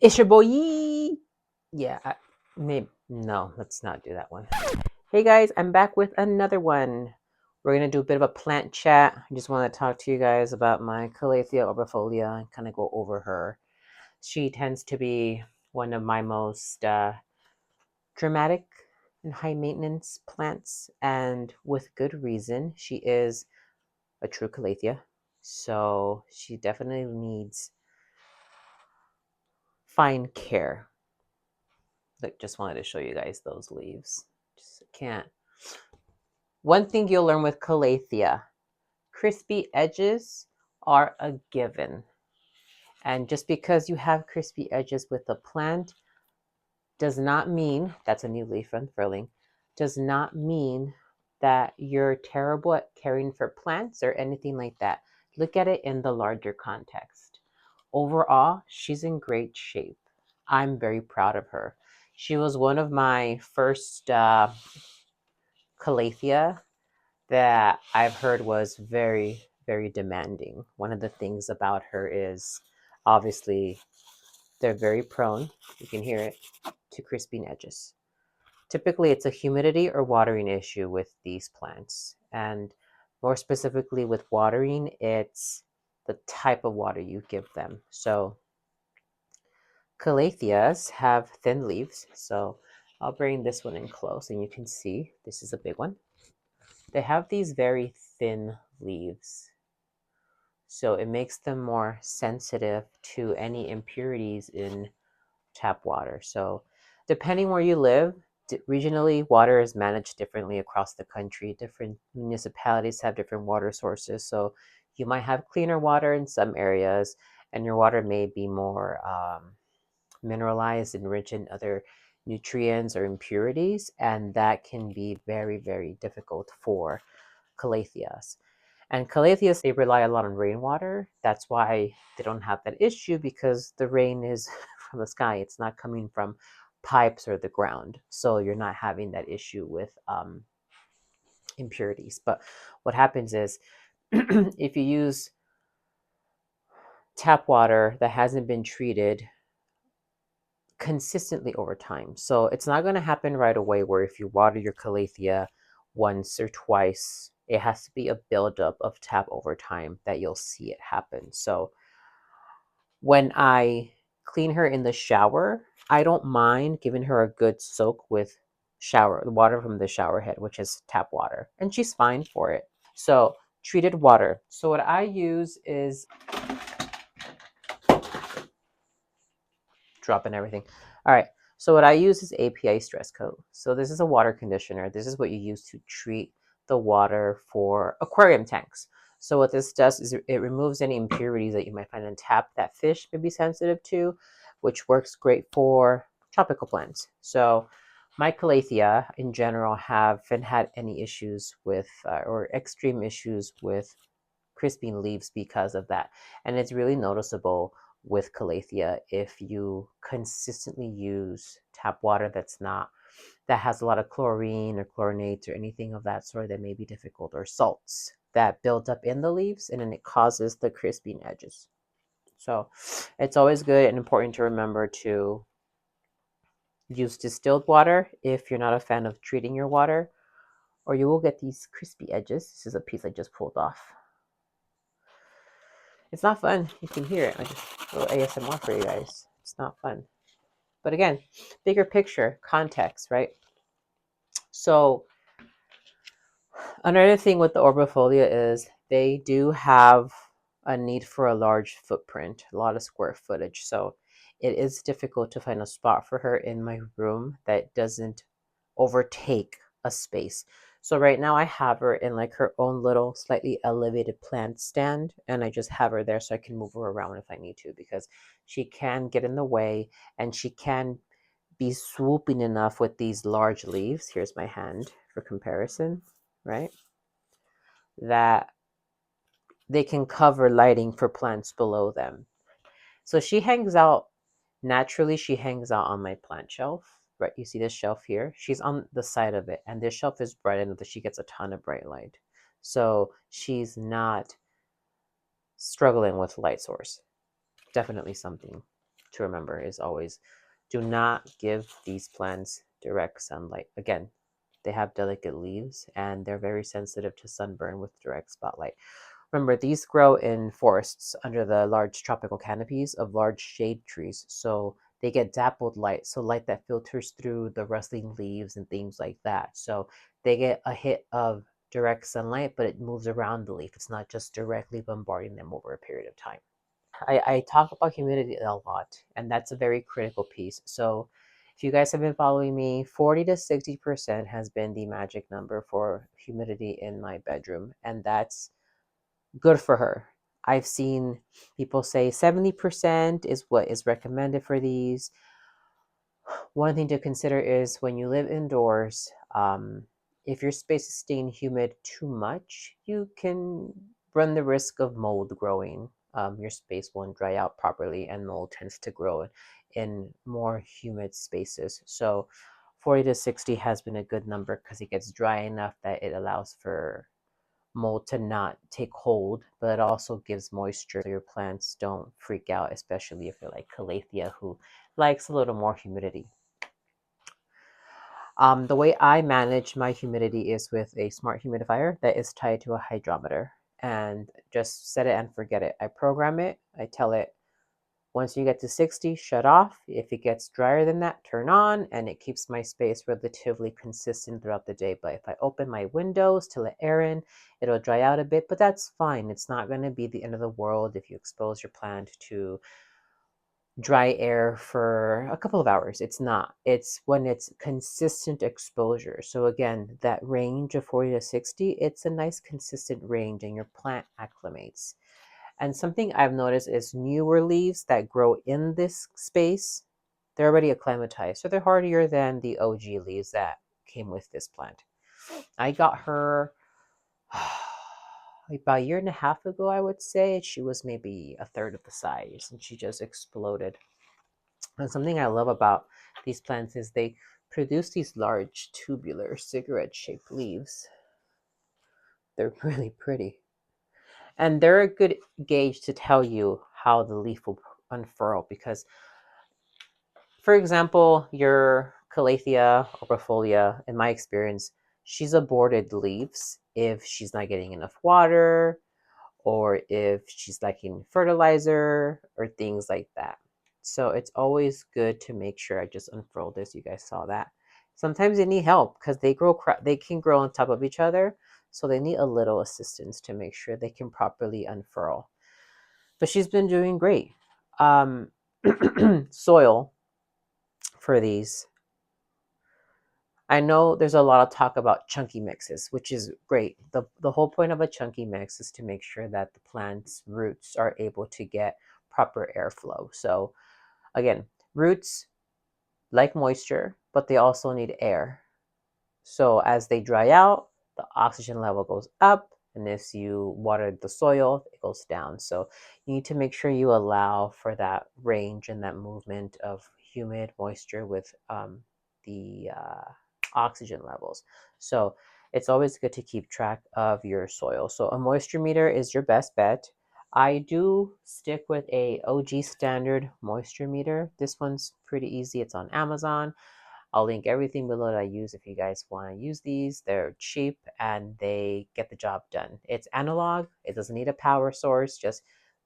It's your boy. Yeah, maybe no. Let's not do that one. Hey guys, I'm back with another one. We're gonna do a bit of a plant chat. I just want to talk to you guys about my Calathea Orbifolia and kind of go over her. She tends to be one of my most dramatic and high maintenance plants, and with good reason. She is a true Calathea, so she definitely needs fine care. Look, just wanted to show you guys those leaves. Just can't. One thing you'll learn with Calathea, crispy edges are a given. And just because you have crispy edges with the plant does not mean, that's a new leaf unfurling, does not mean that you're terrible at caring for plants or anything like that. Look at it in the larger context. Overall, she's in great shape. I'm very proud of her. She was one of my first Calathea that I've heard was very, very demanding. One of the things about her is obviously they're very prone, you can hear it, to crisping edges. Typically, it's a humidity or watering issue with these plants. And more specifically with watering, it's the type of water you give them. So Calatheas have thin leaves. So I'll bring this one in close and you can see this is a big one. They have these very thin leaves. So it makes them more sensitive to any impurities in tap water. So depending where you live, regionally, water is managed differently across the country. Different municipalities have different water sources. So you might have cleaner water in some areas, and your water may be more mineralized and rich in other nutrients or impurities, and that can be very, very difficult for Calatheas. And Calatheas, they rely a lot on rainwater. That's why they don't have that issue, because the rain is from the sky. It's not coming from pipes or the ground. So you're not having that issue with impurities. But what happens is if you use tap water that hasn't been treated consistently over time. So it's not going to happen right away where if you water your Calathea once or twice, it has to be a buildup of tap over time that you'll see it happen. So when I clean her in the shower, I don't mind giving her a good soak with the water from the shower head, which is tap water, and she's fine for it. So treated water. So what I use is dropping everything. All right. So what I use is API stress coat. So this is a water conditioner. This is what you use to treat the water for aquarium tanks. So what this does is it removes any impurities that you might find in tap that fish may be sensitive to, which works great for tropical plants. So my Calathea in general haven't had any issues with or extreme issues with crisping leaves because of that. And it's really noticeable with Calathea if you consistently use tap water that has a lot of chlorine or chlorinates or anything of that sort that may be difficult, or salts that build up in the leaves, and then it causes the crisping edges. So it's always good and important to remember to use distilled water if you're not a fan of treating your water, or you will get these crispy edges. This is a piece I just pulled off. It's not fun. You can hear it. I just a little ASMR for you guys. It's not fun. But again, bigger picture, context, right? So another thing with the Orbifolia is they do have a need for a large footprint, a lot of square footage. So it is difficult to find a spot for her in my room that doesn't overtake a space. So right now I have her in like her own little slightly elevated plant stand, and I just have her there so I can move her around if I need to, because she can get in the way and she can be swooping enough with these large leaves. Here's my hand for comparison, right? That they can cover lighting for plants below them. So she hangs out naturally. She hangs out on my plant shelf, right? You see this shelf here? She's on the side of it, and this shelf is bright enough that she gets a ton of bright light. So she's not struggling with light source. Definitely something. to remember is always do not give these plants direct sunlight. Again, they have delicate leaves and they're very sensitive to sunburn with direct spotlight. Remember, these grow in forests under the large tropical canopies of large shade trees. So they get dappled light, so light that filters through the rustling leaves and things like that. So they get a hit of direct sunlight, but it moves around the leaf. It's not just directly bombarding them over a period of time. I talk about humidity a lot, and that's a very critical piece. So if you guys have been following me, 40 to 60% has been the magic number for humidity in my bedroom, and that's good for her. I've seen people say 70% is what is recommended for these. One thing to consider is when you live indoors, if your space is staying humid too much, you can run the risk of mold growing. Your space won't dry out properly, and mold tends to grow in more humid spaces. So 40 to 60 has been a good number because it gets dry enough that it allows for mold to not take hold, but it also gives moisture so your plants don't freak out, especially if you're like Calathea, who likes a little more humidity. The way I manage my humidity is with a smart humidifier that is tied to a hydrometer, and just set it and forget it. I program it. I tell it once you get to 60, shut off. If it gets drier than that, turn on, and it keeps my space relatively consistent throughout the day. But if I open my windows to let air in, it'll dry out a bit, but that's fine. It's not going to be the end of the world if you expose your plant to dry air for a couple of hours. It's not. It's when it's consistent exposure. So again, that range of 40 to 60, it's a nice consistent range and your plant acclimates. And something I've noticed is newer leaves that grow in this space, they're already acclimatized. So they're hardier than the OG leaves that came with this plant. I got her about a year and a half ago, I would say. She was maybe a third of the size and she just exploded. And something I love about these plants is they produce these large tubular cigarette shaped leaves. They're really pretty. And they're a good gauge to tell you how the leaf will unfurl because, for example, your Calathea Orbifolia, in my experience, she's aborted leaves if she's not getting enough water or if she's lacking fertilizer or things like that. So it's always good to make sure. I just unfurled this. You guys saw that. Sometimes they need help because they can grow on top of each other. So they need a little assistance to make sure they can properly unfurl. But she's been doing great. Um, soil for these. I know there's a lot of talk about chunky mixes, which is great. The whole point of a chunky mix is to make sure that the plant's roots are able to get proper airflow. So again, roots like moisture, but they also need air. So as they dry out, the oxygen level goes up, and if you water the soil, it goes down. So you need to make sure you allow for that range and that movement of humid moisture with the oxygen levels. So it's always good to keep track of your soil. So a moisture meter is your best bet. I do stick with a OG standard moisture meter. This one's pretty easy. It's on Amazon. I'll link everything below that I use if you guys want to use these. They're cheap and they get the job done. It's analog. It doesn't need a power source. Just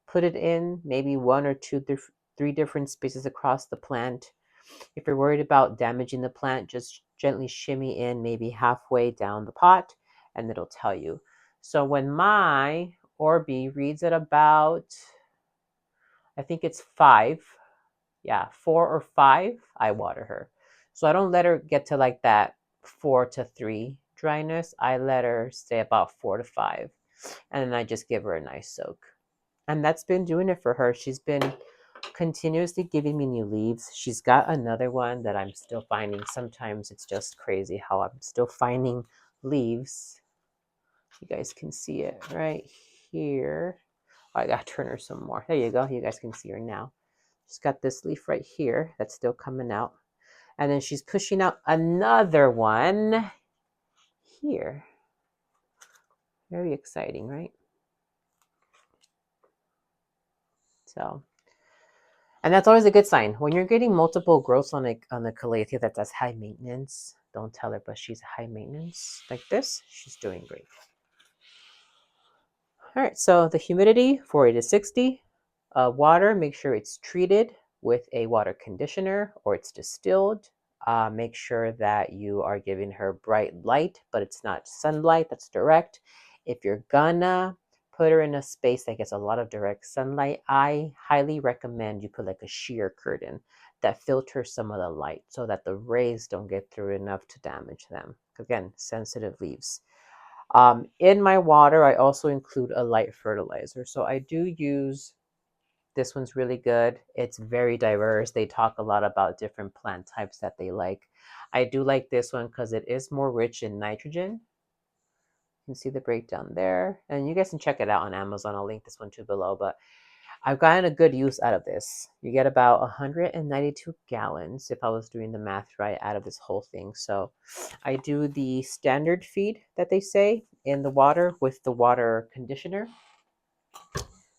put it in maybe one or two, three different spaces across the plant. If you're worried about damaging the plant, just gently shimmy in maybe halfway down the pot and it'll tell you. So when my Orbi reads at about, I think it's 5, yeah, 4 or 5, I water her. So I don't let her get to like that 4 to 3 dryness. I let her stay about 4 to 5. And then I just give her a nice soak. And that's been doing it for her. She's been continuously giving me new leaves. She's got another one that I'm still finding. Sometimes it's just crazy how I'm still finding leaves. You guys can see it right here. Oh, I gotta turn her some more. There you go. You guys can see her now. She's got this leaf right here that's still coming out. And then she's pushing out another one here. Very exciting, right? So And that's always a good sign. When you're getting multiple growths on a Calathea that's high maintenance, don't tell her, but she's high maintenance like this, she's doing great. All right, so the humidity, 40 to 60. Water, make sure it's treated with a water conditioner or it's distilled. Make sure that you are giving her bright light, but it's not sunlight, that's direct. If you're gonna put her in a space that gets a lot of direct sunlight, I highly recommend you put like a sheer curtain that filters some of the light so that the rays don't get through enough to damage them. Again, sensitive leaves. In my water, I also include a light fertilizer. So I do use, this one's really good. It's very diverse. They talk a lot about different plant types that they like. I do like this one because it is more rich in nitrogen. You can see the breakdown there. And you guys can check it out on Amazon. I'll link this one too below. But I've gotten a good use out of this. You get about 192 gallons, if I was doing the math right, out of this whole thing. So I do the standard feed that they say in the water with the water conditioner.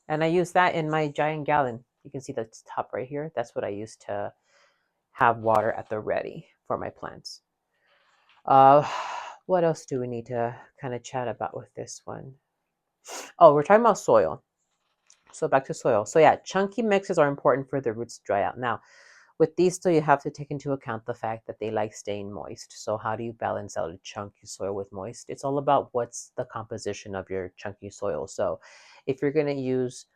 And I use that in my giant gallon. You can see the top right here. That's what I use to have water at the ready for my plants. Uh, what else do we need to kind of chat about with this one? Oh, we're talking about soil. So back to soil. So yeah, chunky mixes are important for the roots to dry out. Now, with these two, you have to take into account the fact that they like staying moist. So how do you balance out a chunky soil with moist? It's all about what's the composition of your chunky soil. So if you're going to use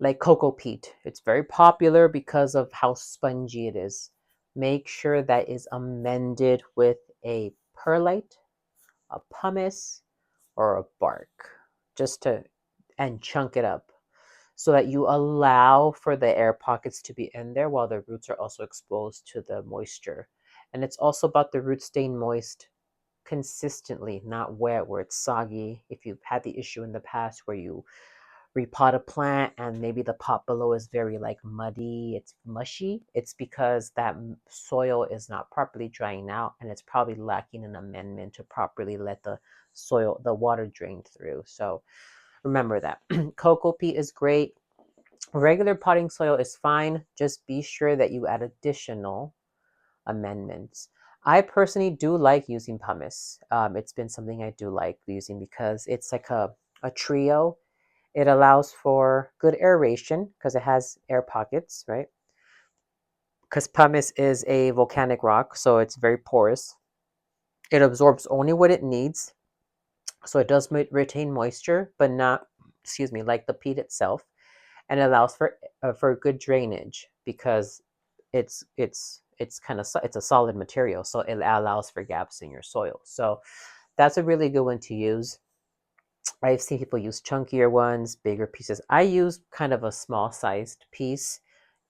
like cocoa peat, it's very popular because of how spongy it is. Make sure that is amended with a perlite, a pumice, or a bark, just to, and chunk it up so that you allow for the air pockets to be in there while the roots are also exposed to the moisture. And it's also about the roots staying moist consistently, not wet where it's soggy. If you've had the issue in the past where you repot a plant and maybe the pot below is very like muddy, it's mushy, it's because that soil is not properly drying out and it's probably lacking an amendment to properly let the soil, the water drain through. So remember that. Cocoa peat is great. Regular potting soil is fine. Just be sure that you add additional amendments. I personally do like using pumice. It's been something I do like using because it's like a trio. It allows for good aeration because it has air pockets, right? Because pumice is a volcanic rock, so it's very porous. It absorbs only what it needs, so it does retain moisture, but not, excuse me, like the peat itself. And it allows for good drainage because it's kind of, it's a solid material, so it allows for gaps in your soil. So that's a really good one to use. I've seen people use chunkier ones, bigger pieces. I use kind of a small sized piece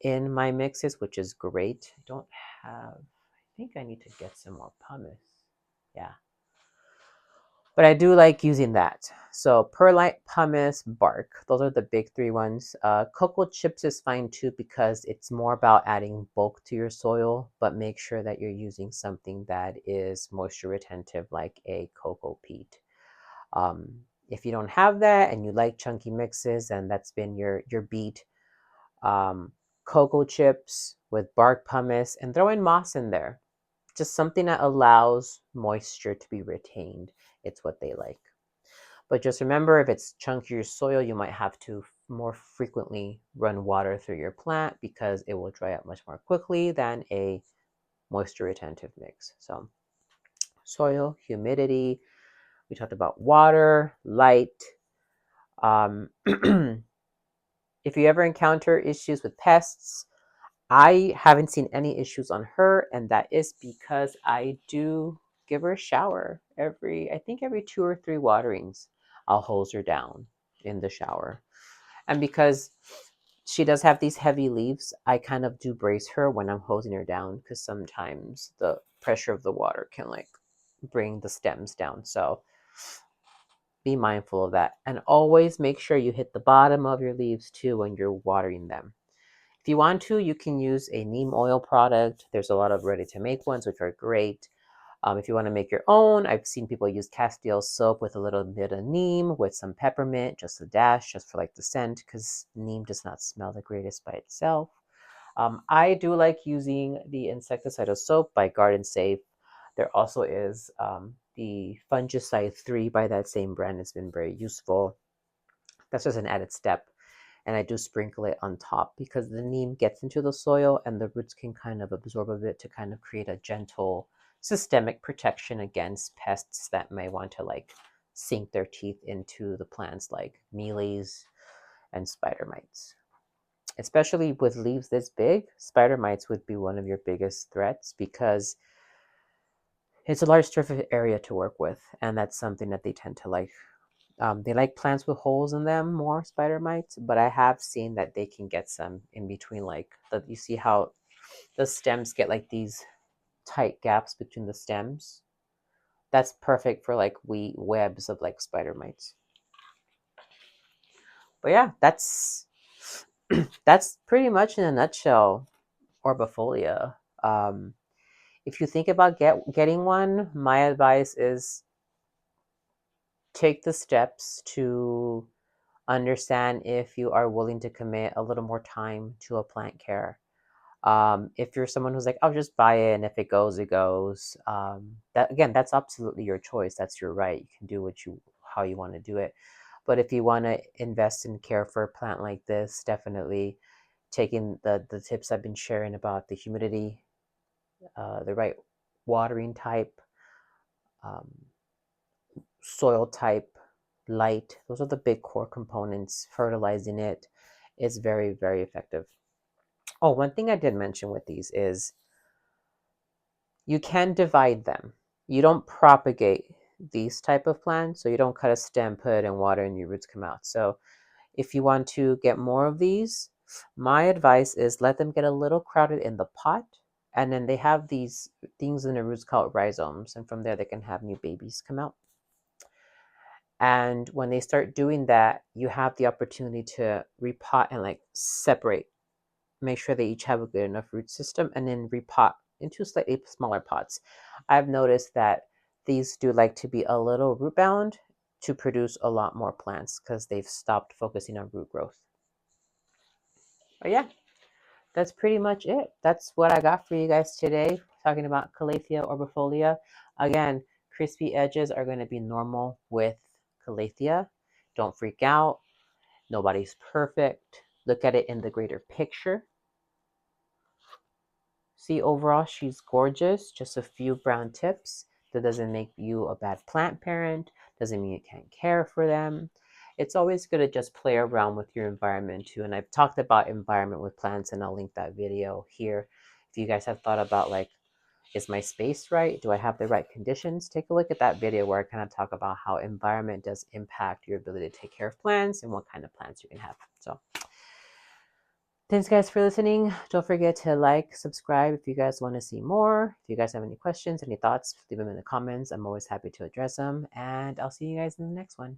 in my mixes, which is great. I don't have, I think I need to get some more pumice. Yeah. But I do like using that. So perlite, pumice, bark. Those are the big three ones. Cocoa chips is fine too because it's more about adding bulk to your soil, but make sure that you're using something that is moisture retentive like a cocoa peat. If you don't have that and you like chunky mixes and that's been your beat, cocoa chips with bark pumice and throw in moss in there. Just something that allows moisture to be retained. It's what they like. But just remember, if it's chunkier soil, you might have to more frequently run water through your plant because it will dry up much more quickly than a moisture retentive mix. So soil, humidity, we talked about water, light. If you ever encounter issues with pests, I haven't seen any issues on her, and that is because I do give her a shower I think every 2 or 3 waterings. I'll hose her down in the shower. And because she does have these heavy leaves, I kind of do brace her when I'm hosing her down because sometimes the pressure of the water can like bring the stems down. So be mindful of that. And always make sure you hit the bottom of your leaves too when you're watering them. If you want to, you can use a neem oil product. There's a lot of ready to make ones, which are great. If you want to make your own, I've seen people use Castile soap with a little bit of neem with some peppermint, just a dash, just for like the scent, because neem does not smell the greatest by itself. I do like using the insecticidal soap by Garden Safe. There also is the fungicide 3 by that same brand. It's been very useful. That's just an added step. And I do sprinkle it on top because the neem gets into the soil and the roots can kind of absorb a bit to kind of create a gentle systemic protection against pests that may want to like sink their teeth into the plants, like mealies and spider mites. Especially with leaves this big, spider mites would be one of your biggest threats because it's a large surface area to work with, and that's something that they tend to like. They like plants with holes in them more, spider mites, but I have seen that they can get some in between, like you see how the stems get like these tight gaps between the stems. That's perfect for like webs of like spider mites. But yeah, that's pretty much in a nutshell Orbifolia. If you think about getting one, my advice is take the steps to understand if you are willing to commit a little more time to a plant care. If you're someone who's like, I'll just buy it and if it goes, it goes. That again, that's absolutely your choice. That's your right. You can do how you want to do it. But if you want to invest in care for a plant like this, definitely taking the tips I've been sharing about the humidity, the right watering type, um, soil type, light. Those are the big core components. Fertilizing it is very, very effective. Oh, one thing I did mention with these is you can divide them. You don't propagate these type of plants, so you don't cut a stem, put it in water, and your roots come out. So if you want to get more of these, my advice is let them get a little crowded in the pot, and then they have these things in the roots called rhizomes, and from there they can have new babies come out. And when they start doing that, you have the opportunity to repot and like separate, make sure they each have a good enough root system, and then repot into slightly smaller pots. I've noticed that these do like to be a little root bound to produce a lot more plants because they've stopped focusing on root growth. But yeah, that's pretty much it. That's what I got for you guys today, talking about Calathea orbifolia. Again, crispy edges are going to be normal with Calathea. Don't freak out. Nobody's perfect. Look at it in the greater picture. See, overall, she's gorgeous. Just a few brown tips. That doesn't make you a bad plant parent. Doesn't mean you can't care for them. It's always good to just play around with your environment too. And I've talked about environment with plants, and I'll link that video here. If you guys have thought about like, is my space right? Do I have the right conditions? Take a look at that video where I kind of talk about how environment does impact your ability to take care of plants and what kind of plants you can have. So thanks guys for listening. Don't forget to like, subscribe if you guys want to see more. If you guys have any questions, any thoughts, leave them in the comments. I'm always happy to address them. And I'll see you guys in the next one.